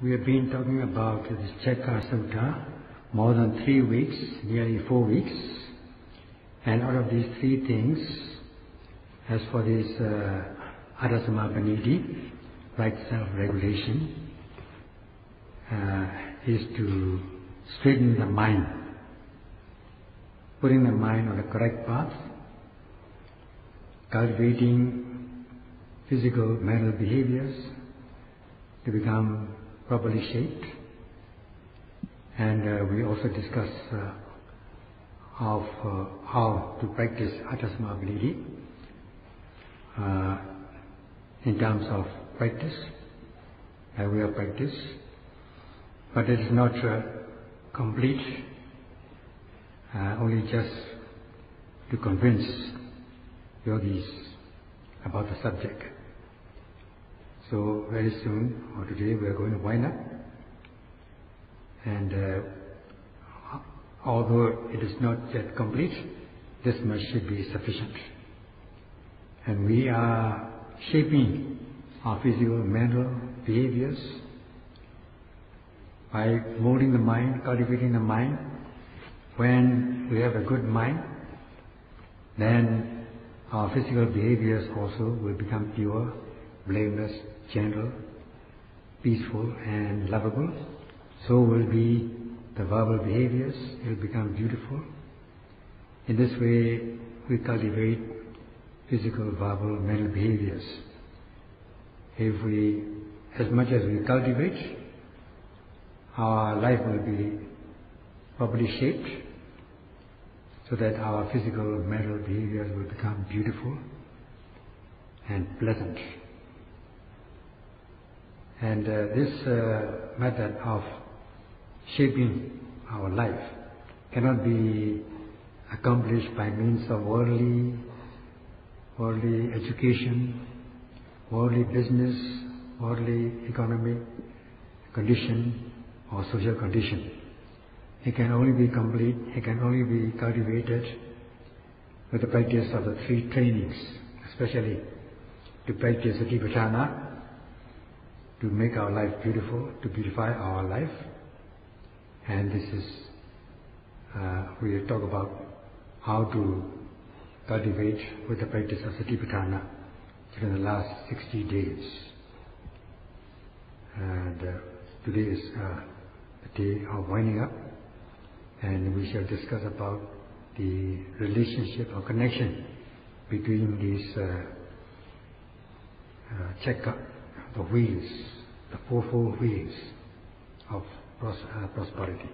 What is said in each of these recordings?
We have been talking about this Chakra Sutta more than 3 weeks, nearly 4 weeks. And out of these 3 things, as for this Adasamapaniti, right self-regulation, is to straighten the mind, putting the mind on the correct path, cultivating physical, mental behaviors to become properly shaped. And we also discuss how to practice Adasamapaniti in terms of practice, by way of practice. But it is not complete, only just to convince yogis about the subject. So very soon, or today, we are going to wind up. And although it is not yet complete, this much should be sufficient. And we are shaping our physical, mental behaviors by molding the mind, cultivating the mind. When we have a good mind, then our physical behaviors also will become pure, blameless, gentle, peaceful and lovable. So will be the verbal behaviors, it will become beautiful. In this way, we cultivate physical, verbal, mental behaviors. As much as we cultivate, our life will be properly shaped so that our physical, mental behaviors will become beautiful and pleasant. And this method of shaping our life cannot be accomplished by means of worldly education, worldly business, worldly economic condition or social condition. It can only be complete, it can only be cultivated with the practice of the 3 trainings, especially to practice Satipatthana, to make our life beautiful, to beautify our life. And this is, we will talk about how to cultivate with the practice of Satipatthana during the last 60 days. And today is the day of winding up, and we shall discuss about the relationship or connection between these chakra, the wheels, the 4 wheels of prosperity.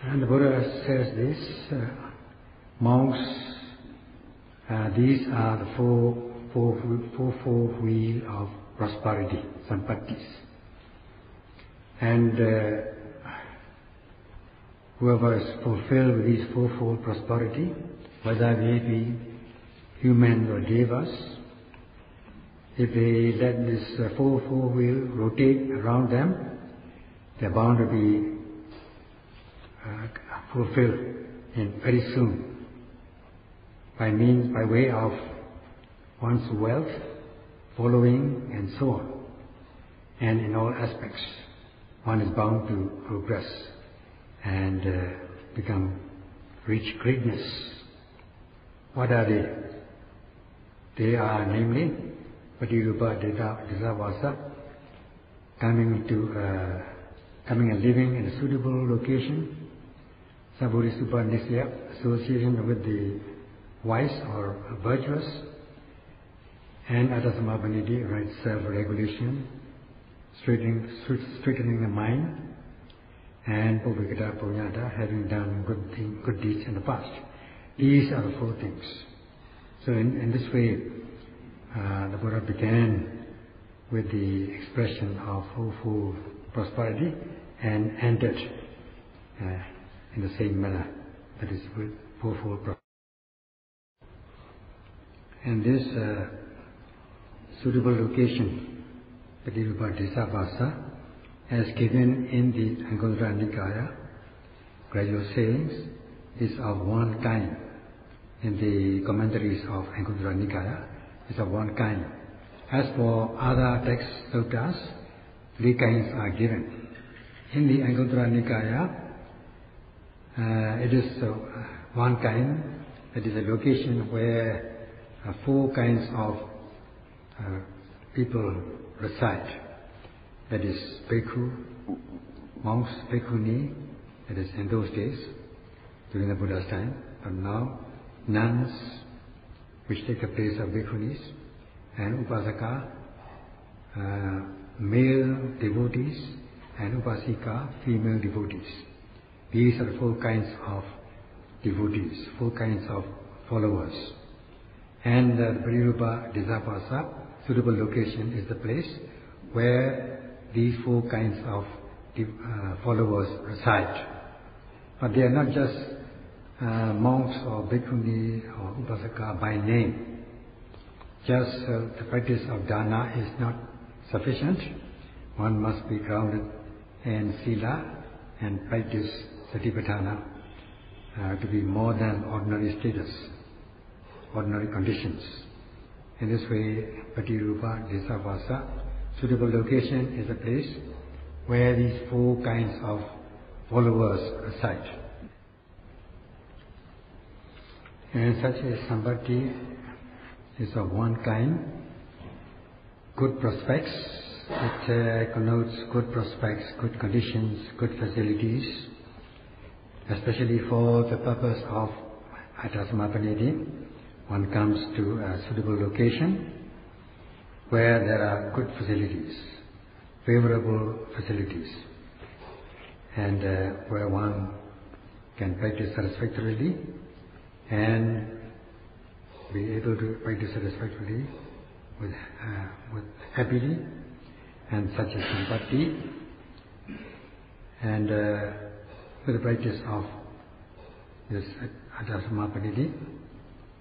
And the Buddha says this, monks, these are the four wheels of prosperity, sampattis. And whoever is fulfilled with these 4-fold prosperity, whether they be humans or devas, if they let this 4 wheel rotate around them, they are bound to be fulfilled very soon by way of one's wealth, following and so on. And in all aspects, one is bound to progress and reach greatness. What are they? They are namely Paṇḍitā Sayadaw, coming and living in a suitable location, Sabodhisuppa Nisya, association with the wise or virtuous, and Adasamapaniti, right self-regulation, straightening the mind, and Bhuvikata Punyata, having done good deeds in the past. These are the 4 things. So in this way, the Buddha began with the expression of 4-fold prosperity and ended in the same manner, that is with 4-fold prosperity. And this suitable location, Paṇḍitā, as given in the Anguttara Nikaya, gradual sayings, is of one kind. In the commentaries of Anguttara Nikaya, is of one kind. As for other texts, suttas, 3 kinds are given. In the Anguttara Nikaya, it is one kind, that is a location where 4 kinds of people reside. That is bhikkhu, monks, bhikkhuni, that is in those days, during the Buddha's time, but now nuns, which take the place of bhikkhunis, and upasaka, male devotees, and upasika, female devotees. These are the 4 kinds of devotees, 4 kinds of followers. And the Parirupa Disapasa, suitable location, is the place where these 4 kinds of followers reside. But they are not just monks or bhikkhuni or upasaka by name. Just the practice of dana is not sufficient. One must be grounded in sila and practice satipatthana to be more than ordinary status, ordinary conditions. In this way, Patirupa Disavasa, suitable location, is a place where these 4 kinds of followers reside. And such a sampatti is of one kind. Good prospects, it connotes good prospects, good conditions, good facilities, especially for the purpose of Atasamapaniti. One comes to a suitable location where there are good facilities, favorable facilities, and where one can practice satisfactorily and be able to practice satisfactorily with happily, and such as sampatti. And with the practice of this Atasamapaniti,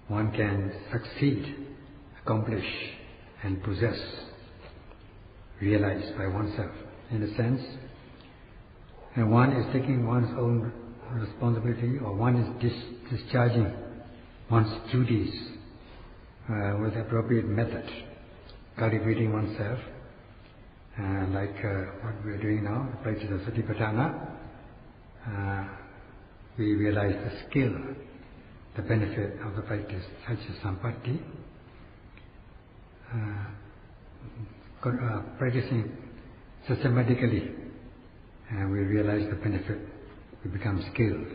one can succeed, accomplish, and possess, realize by oneself. In a sense, and one is taking one's own responsibility, or one is discharging one's duties with appropriate method, cultivating oneself, like what we are doing now, the practice of satipatthana. We realize the skill, the benefit of the practice, such as sampatti. Practicing systematically, we realize the benefit, we become skilled,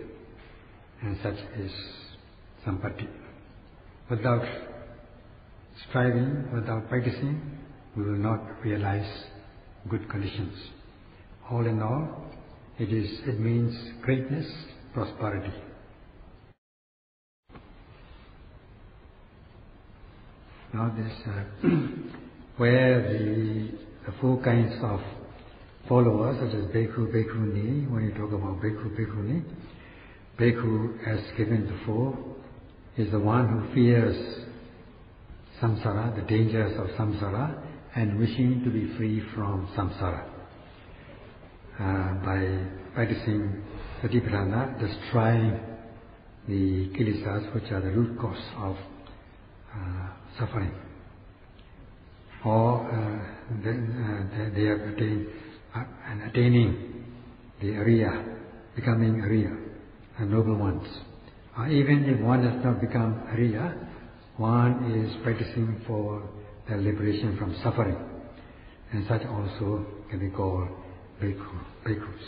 and such is sampatti. Without striving, without practicing, we will not realize good conditions. All in all, it means greatness, prosperity. Now this, where the 4 kinds of followers, such as bhikkhu, bhikkhuni, when you talk about bhikkhu, bhikkhuni, bhikkhu, as given before, is the one who fears samsara, the dangers of samsara, and wishing to be free from samsara. By practicing satipatthana, destroying the kilesas, which are the root cause of suffering, or they have attained and attaining the Ariya, becoming Ariya, the noble ones. Or even if one has not become Ariya, one is practicing for the liberation from suffering, and such also can be called bhikkhus.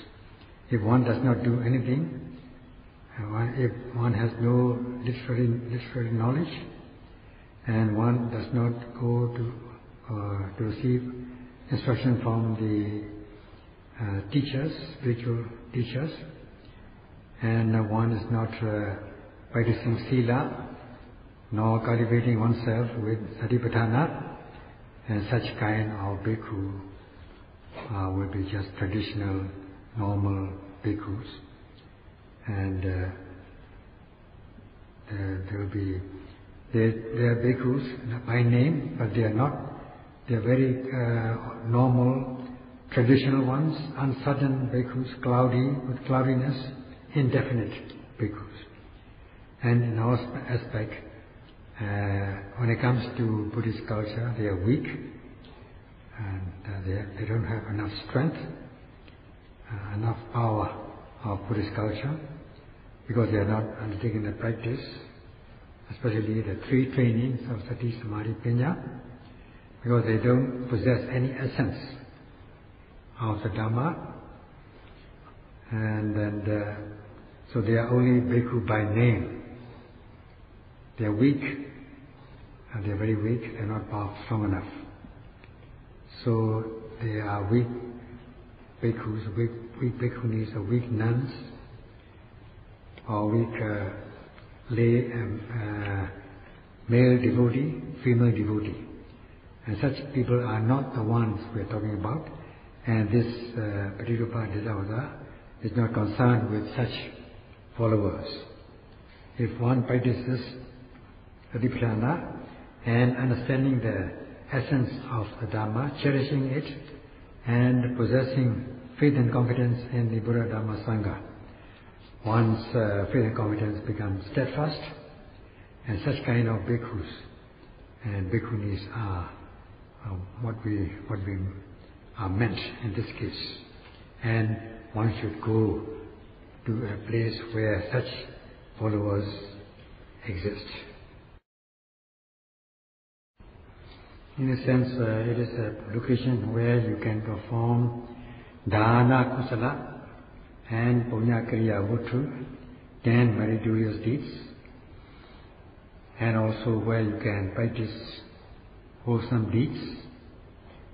If one does not do anything, if one has no literary knowledge, and one does not go to receive instruction from the teachers, spiritual teachers, and one is not practicing sila, nor cultivating oneself with satipatthana, and such kind of bhikkhu will be just traditional, normal bhikkhus, and they are bhikkhus by name, but they are not. They are very normal, traditional ones, uncertain bhikkhus, cloudy, with cloudiness, indefinite bhikkhus. And in our aspect, when it comes to Buddhist culture, they are weak, they don't have enough strength, enough power of Buddhist culture, because they are not undertaking the practice, especially the three trainings of Sati, Samadhi, Panya, because they don't possess any essence of the Dhamma, and so they are only bhikkhu by name. They are weak, and they are very weak, they are not strong enough. So they are weak bhikkhus, weak bhikkhunis, or weak nuns, or weak lay male devotee, female devotee. And such people are not the ones we are talking about. And this Paṇḍitā Sayadaw is not concerned with such followers. If one practices Vipassana and understanding the essence of the Dhamma, cherishing it, and possessing faith and confidence in the Buddha, Dhamma, Sangha, one's faith and confidence becomes steadfast, and such kind of bhikkhus and bhikkhunis are what we are meant in this case. And one should go to a place where such followers exist. In a sense, it is a location where you can perform dāna kusala and punya kriya vuttu, 10 meritorious deeds, and also where you can practice wholesome deeds.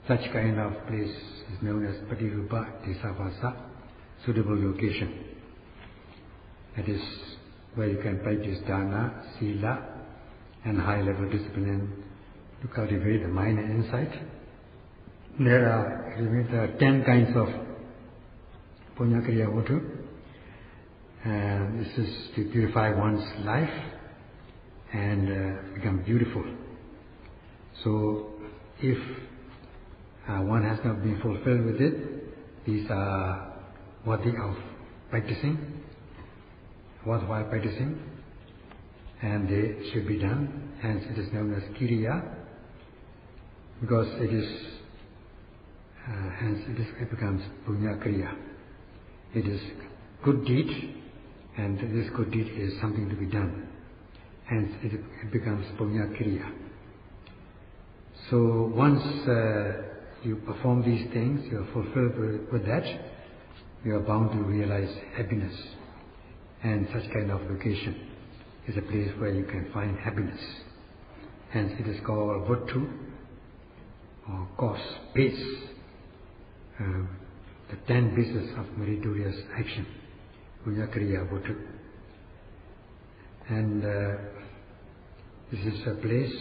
Such kind of place is known as Paṇḍitā Sayadaw, suitable location. That is where you can practice dana, sila, and high-level discipline to cultivate the mind and insight. There are 10 kinds of punya kriya vuttu, and this is to purify one's life and become beautiful. So if one has not been fulfilled with it, these are worthy of practicing, worthwhile practicing, and they should be done. Hence it is known as kiriya, because it becomes punya kriya. It is good deed, and this good deed is something to be done. Hence it becomes punya kriya. So once you perform these things, you are fulfilled with that, you are bound to realize happiness. And such kind of location is a place where you can find happiness. Hence it is called vuttu, or cause, base, the 10 bases of meritorious action, punya kriya vuttu. And this is a place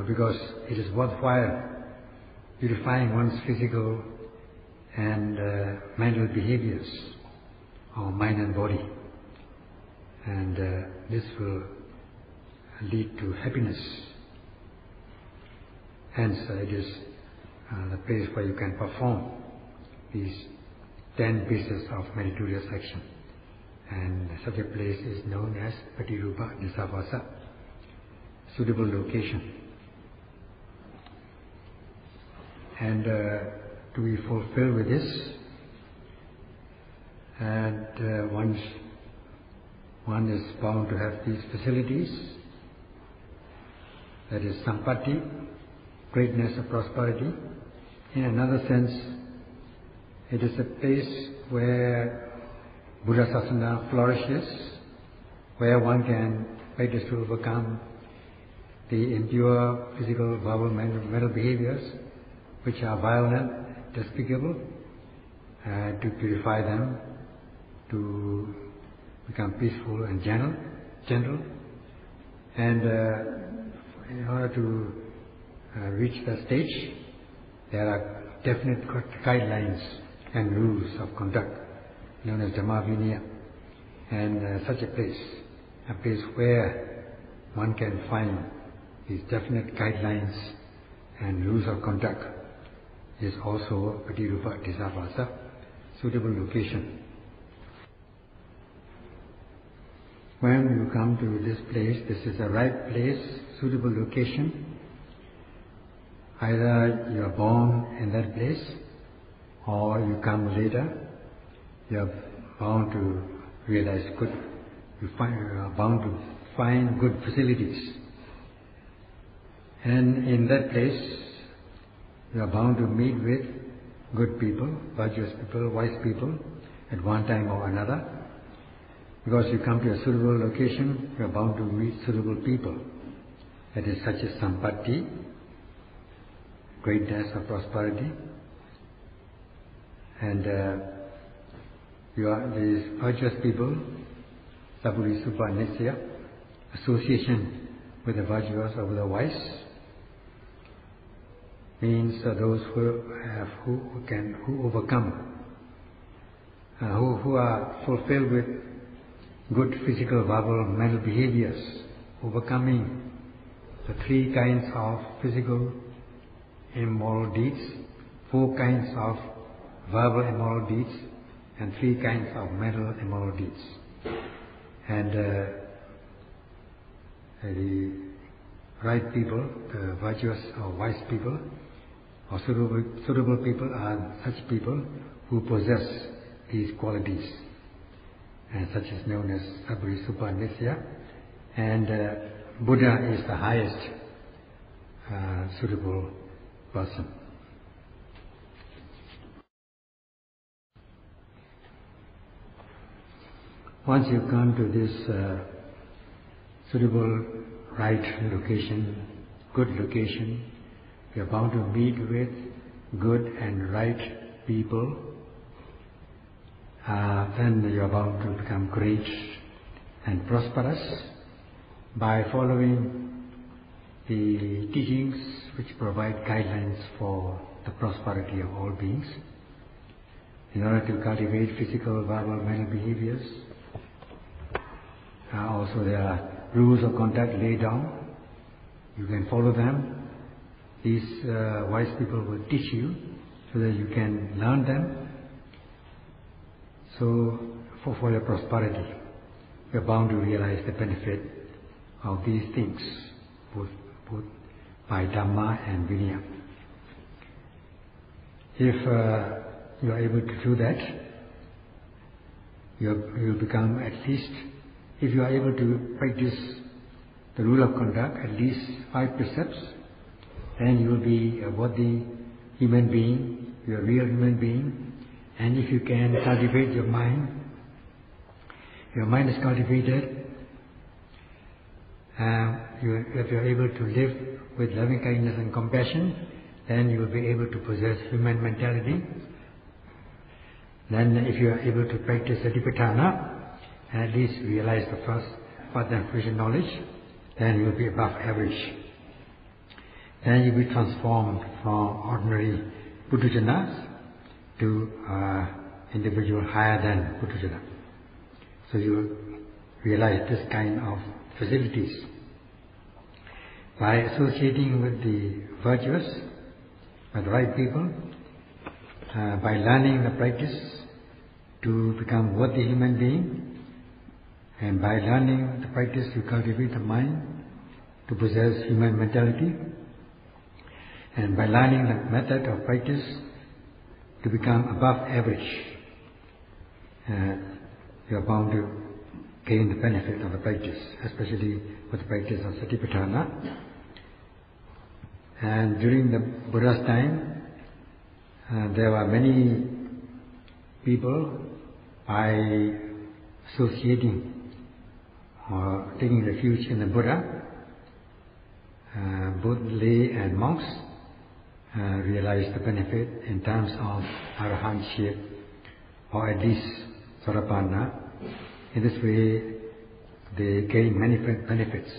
because it is worthwhile purifying one's physical and mental behaviors, or mind and body, and this will lead to happiness. Hence it is the place where you can perform these 10 pieces of meritorious action, and such a place is known as Paṇḍitā Sayadaw, suitable location. And to be fulfilled with this, and one is bound to have these facilities, that is sampatti, greatness or prosperity. In another sense, it is a place where Buddha Sasana flourishes, where one can practice to overcome the impure physical, verbal, mental behaviors which are violent, despicable, to purify them, to become peaceful and gentle. And in order to reach that stage, there are definite guidelines and rules of conduct known as Dhamma Vinaya. And such a place where one can find these definite guidelines and rules of conduct, is also Paṇḍitā Sayadaw, suitable location. When you come to this place, this is the right place, suitable location. Either you are born in that place or you come later, you are bound to realize good, you are bound to find good facilities. And in that place, you are bound to meet with good people, virtuous people, wise people at one time or another. Because you come to a suitable location, you are bound to meet suitable people. That is such as sampatti, greatness or prosperity. And you are these virtuous people, saburi supa nisya, association with the virtuous or with the wise, means those who overcome, who are fulfilled with good physical, verbal, mental behaviors, overcoming the 3 kinds of physical immoral deeds, 4 kinds of verbal immoral deeds, and 3 kinds of mental immoral deeds. And the right people, the virtuous or wise people, or suitable people are such people who possess these qualities, and such is known as saburi supa nisya. And Buddha is the highest suitable person. Once you come to this suitable, right location, good location, you are bound to meet with good and right people. Then you are bound to become great and prosperous by following the teachings which provide guidelines for the prosperity of all beings. In order to cultivate physical, verbal, mental behaviors, also there are rules of conduct laid down. You can follow them. These wise people will teach you so that you can learn them. So for your prosperity, you are bound to realize the benefit of these things, both by Dhamma and Vinaya. If you are able to do that, you will become at least, if you are able to practice the rule of conduct, at least 5 precepts, then you will be a worthy human being, you are a real human being. And if you can cultivate your mind is cultivated, if you are able to live with loving kindness and compassion, then you will be able to possess human mentality. Then if you are able to practice Satipatthana, and at least realize the first path and fruition knowledge, then you will be above average. Then you will be transformed from ordinary Puthujjanas to individual higher than Puthujjana. So you will realize this kind of facilities. By associating with the virtuous, with the right people, by learning the practice to become worthy human being, and by learning the practice to cultivate the mind to possess human mentality, and by learning the method of practice to become above average, you are bound to gain the benefit of the practice, especially with the practice of Satipatthana. And during the Buddha's time, there were many people, by associating or taking refuge in the Buddha, both lay and monks realized the benefit in terms of arahantship, or at least Sotapanna. In this way, they gain many benefits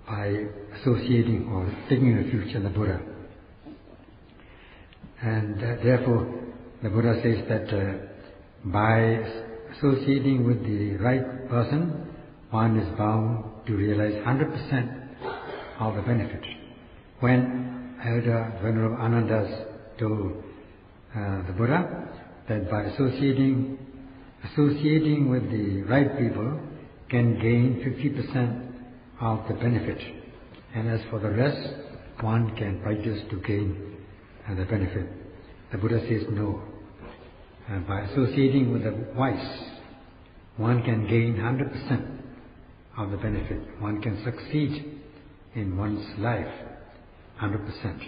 by associating or taking refuge in the Buddha. And therefore, the Buddha says that by associating with the right person, one is bound to realize 100% of the benefit. When Elder Venerable Anandas told the Buddha that by associating with the right people can gain 50% of the benefit, and as for the rest, one can practice to gain the benefit. The Buddha says no. By associating with the wise, one can gain 100% of the benefit. One can succeed in one's life 100%.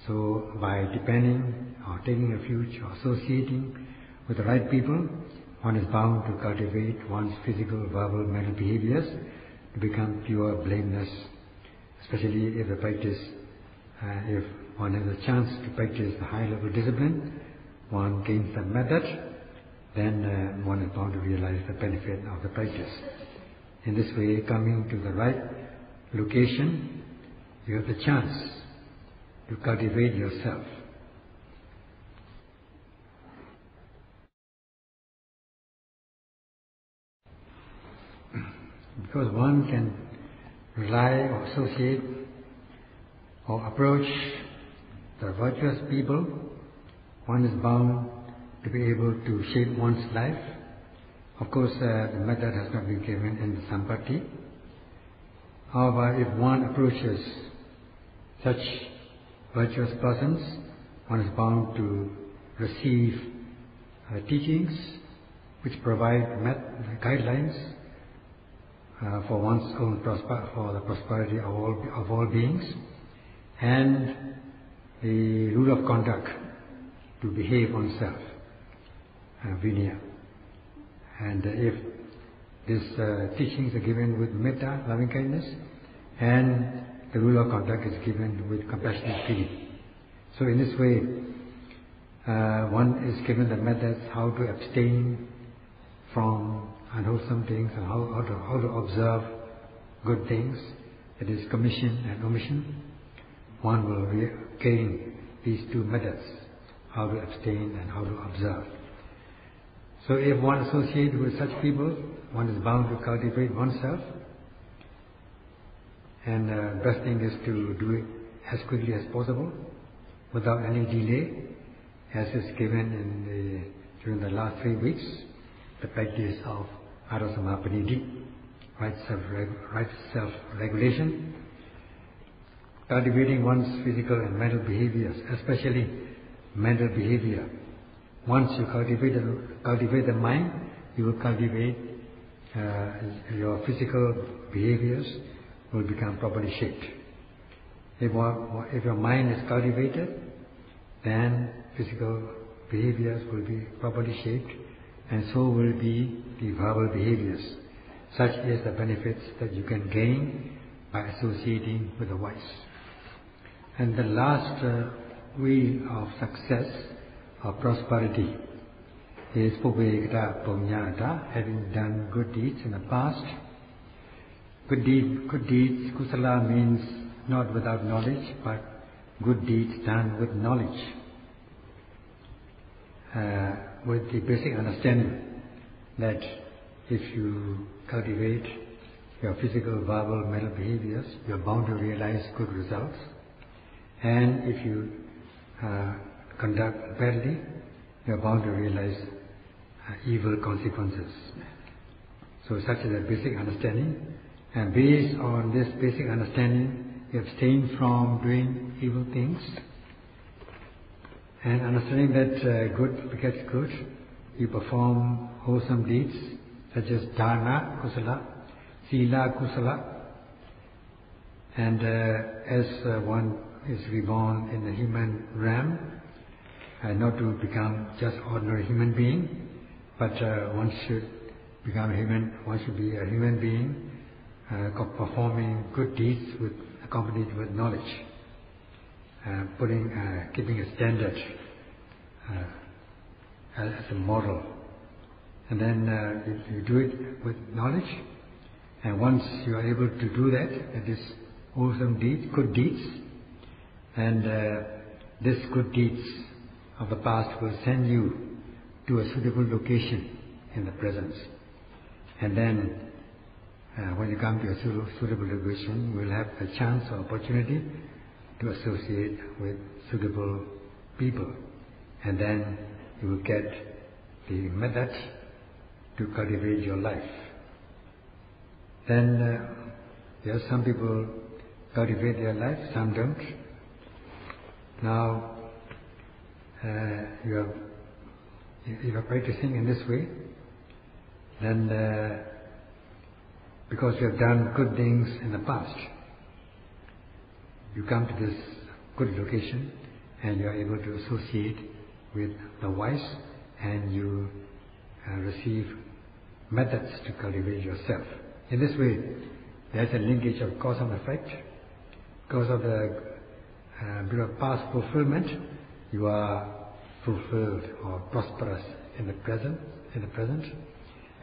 So by depending or taking refuge or associating with the right people, one is bound to cultivate one's physical, verbal, mental behaviors to become pure, blameless, especially if the practice, if one has a chance to practice the high-level discipline, one gains the method, then one is bound to realize the benefit of the practice. In this way, coming to the right location, you have the chance to cultivate yourself. Because one can rely or associate or approach the virtuous people, one is bound to be able to shape one's life. Of course, the method has not been given in the Sampatti. However, if one approaches such virtuous persons, one is bound to receive teachings which provide guidelines for one's own for the prosperity of all beings, and the rule of conduct to behave oneself, vinaya. And if these teachings are given with metta, loving kindness, and the rule of conduct is given with compassionate feeling. So in this way, one is given the methods how to abstain from unwholesome things and how to observe good things, that is commission and omission. One will gain these two methods, how to abstain and how to observe. So if one associates with such people, one is bound to cultivate oneself, and the best thing is to do it as quickly as possible, without any delay, as is given during the last 3 weeks, the practice of Arasamapanitti, right self-regulation, cultivating one's physical and mental behaviors, especially mental behavior. Once you cultivate the mind, you will cultivate your physical behaviors will become properly shaped. If your mind is cultivated, then physical behaviors will be properly shaped, and so will be the verbal behaviors. Such is the benefits that you can gain by associating with the wise. And the last wheel of success or prosperity is Puvekata Punyata, having done good deeds in the past. Good deeds, kusala means not without knowledge, but good deeds done with knowledge, with the basic understanding that if you cultivate your physical, verbal, mental behaviors, you are bound to realize good results. And if you conduct badly, you are bound to realize evil consequences. So such is a basic understanding. And based on this basic understanding, you abstain from doing evil things. And understanding that good begets good, you perform wholesome deeds such as dana kusala, sila kusala. And as one is reborn in the human realm, not to become just ordinary human being, but one should become one should be a human being performing good deeds accompanied with knowledge, keeping a standard as a model. And then you do it with knowledge, and once you are able to do that is wholesome deeds, good deeds, and this good deeds of the past will send you to a suitable location in the present. And then when you come to a suitable location, you will have a chance or opportunity to associate with suitable people. And then you will get the method to cultivate your life. Then there are some people cultivate their life, some don't. Now, if you are practicing in this way, then because you have done good things in the past, you come to this good location and you are able to associate with the wise, and you receive methods to cultivate yourself. In this way, there is a linkage of cause and effect. Because of the past fulfillment, you are fulfilled or prosperous in the present.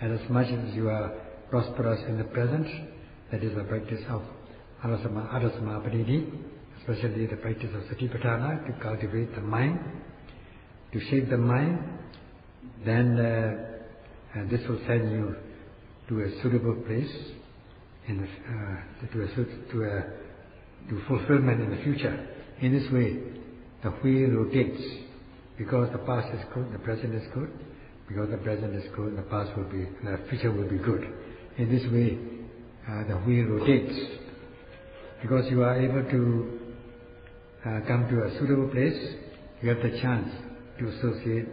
And as much as you are prosperous in the present, that is the practice of Adasamapanidi, especially the practice of Satipatthana, to cultivate the mind, to shape the mind, then this will send you to a suitable place, to fulfillment in the future. In this way, the wheel rotates. Because the past is good, the present is good. Because the present is good, the future will be good. In this way, the wheel rotates. Because you are able to come to a suitable place, you have the chance to associate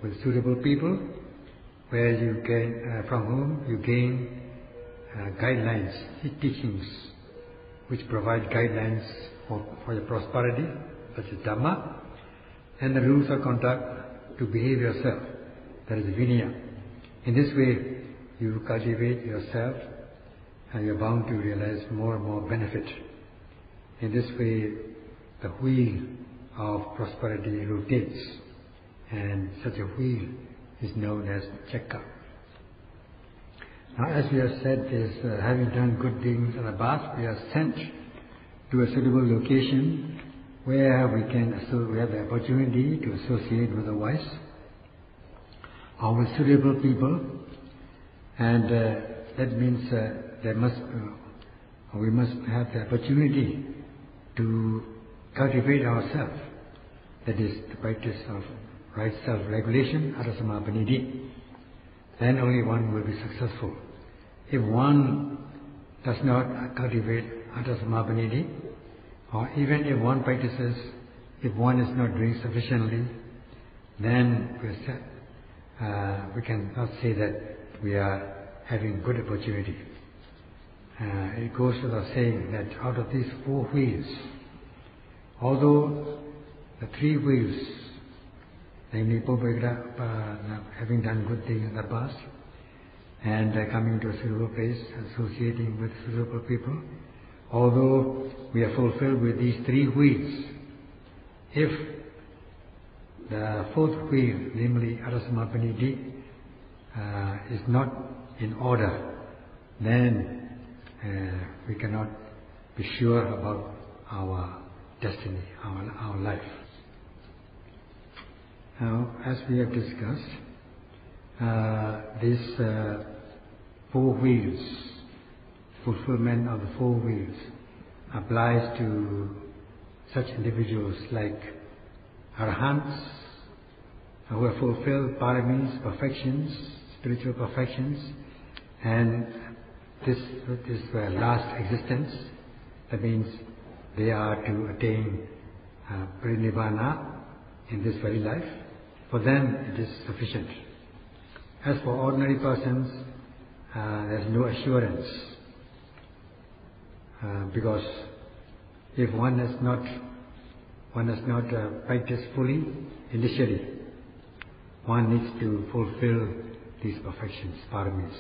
with suitable people, where you gain, from whom you gain guidelines, teachings, which provide guidelines for your prosperity, such as Dhamma, and the rules of conduct to behave yourself, that is Vinaya. In this way, you cultivate yourself, and you are bound to realize more and more benefit. In this way, the wheel of prosperity rotates, and such a wheel is known as Chakra. Now, as we have said, having done good things in the past, we are sent to a suitable location where we have the opportunity to associate with the wise or with suitable people, and that means we must have the opportunity to cultivate ourselves. That is the practice of right self-regulation, Adasamapanidi. Then only one will be successful. If one does not cultivate Adasamapanidi, or even if one practices, if one is not doing sufficiently, then we cannot say that we are having good opportunity. It goes without saying that out of these four wheels, although the three wheels, namely having done good things in the past, and coming to a suitable place, associating with suitable people, although we are fulfilled with these three wheels, if the fourth wheel, namely Adasamapanidi, is not in order, then we cannot be sure about our destiny, our life. Now, as we have discussed, these four wheels, fulfillment of the four wheels, applies to such individuals like Arahants, who have fulfilled paramis, perfections, spiritual perfections, and this last existence. That means they are to attain Parinibbana in this very life. For them it is sufficient. As for ordinary persons, there is no assurance, because if one has not practiced fully initially, one needs to fulfill these perfections, paramis.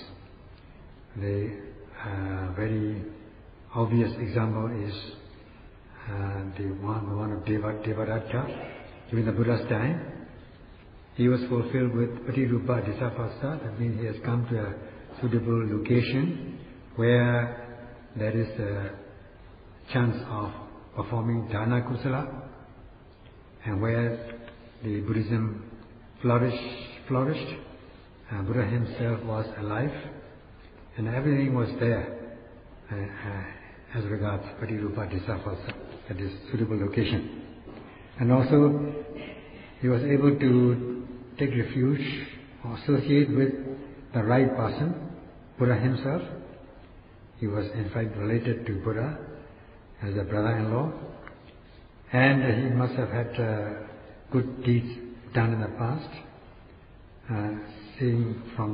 The very obvious example is the one of Devadatta. During the Buddha's time, he was fulfilled with Patirupa Disapasa. That means he has come to a suitable location where there is a chance of performing Dana Kusala, and where the Buddhism flourished. Buddha himself was alive, and everything was there as regards Patirupa Disapasa, that is suitable location. And also he was able to take refuge or associate with the right person, Buddha himself. He was in fact related to Buddha, as a brother-in-law, and he must have had good deeds done in the past,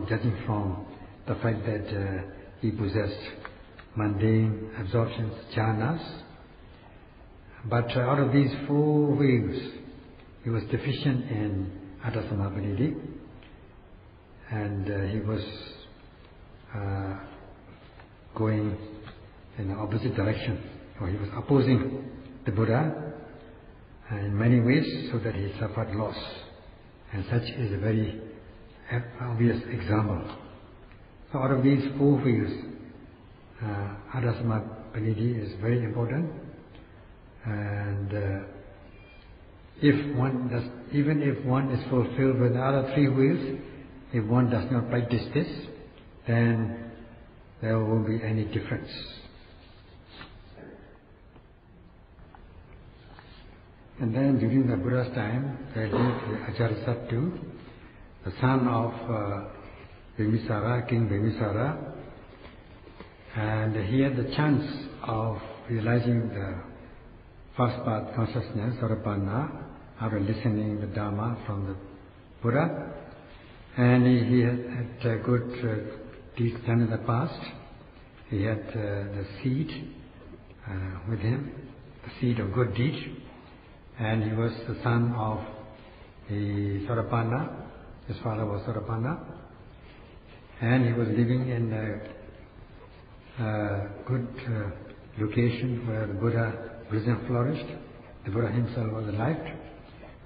judging from the fact that he possessed mundane absorptions, jhanas. But out of these 4 wheels, he was deficient in Atta Samappaniti, and he was going in the opposite direction, or he was opposing the Buddha in many ways, so that he suffered loss. And such is a very obvious example. So out of these 4 wheels, Atta Samappaniti is very important, and even if one is fulfilled with the other 3 wheels, if one does not practice this, then there won't be any difference. And then during the Buddha's time, there lived Ajatasattu, the son of Bimbisara, King Bimbisara, and he had the chance of realizing the first path consciousness, Anapana, after listening the Dhamma from the Buddha. And he had good deeds done in the past. He had the seed with him, the seed of good deeds. And he was the son of the Sarapana. His father was Sarapana. And he was living in a good location where the Buddhism flourished. The Buddha himself was alive.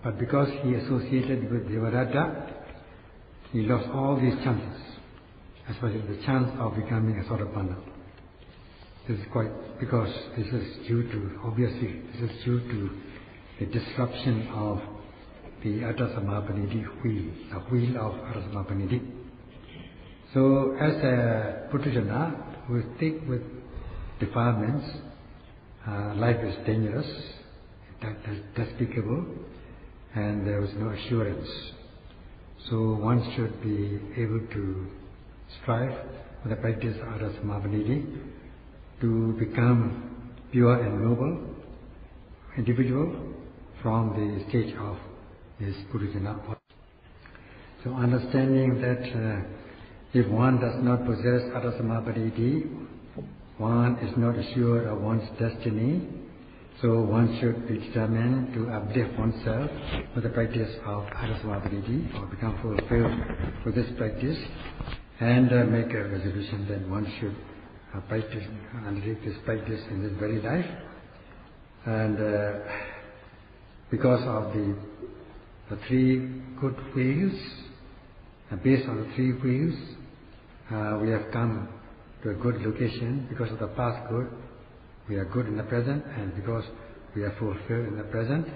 But because he associated with Devadatta, he lost all these chances, especially the chance of becoming a Sarapana. This is because this is due to the disruption of the Atta Samappaniti wheel, the wheel of Atta Samappaniti. So as a Puthujana who is thick with defilements, life is dangerous, despicable, and there is no assurance. So one should be able to strive for the practice of Atta Samappaniti to become pure and noble individual from the stage of this Puthujana. So understanding that if one does not possess Atta Samappaniti, one is not assured of one's destiny. So one should be determined to uplift oneself with the practice of Atta Samappaniti, or become fulfilled with this practice, and make a resolution that one should undertake this practice in this very life. And because of the 3 good wheels, based on the 3 wheels, we have come to a good location. Because of the past good, we are good in the present, and because we are fulfilled in the present,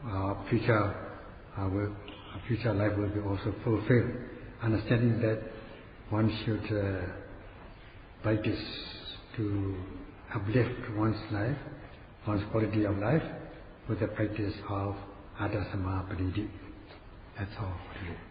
our future life will be also fulfilled. Understanding that one should practice to uplift one's life, one's quality of life, with the practice of Atta Samappaniti. That's all for today.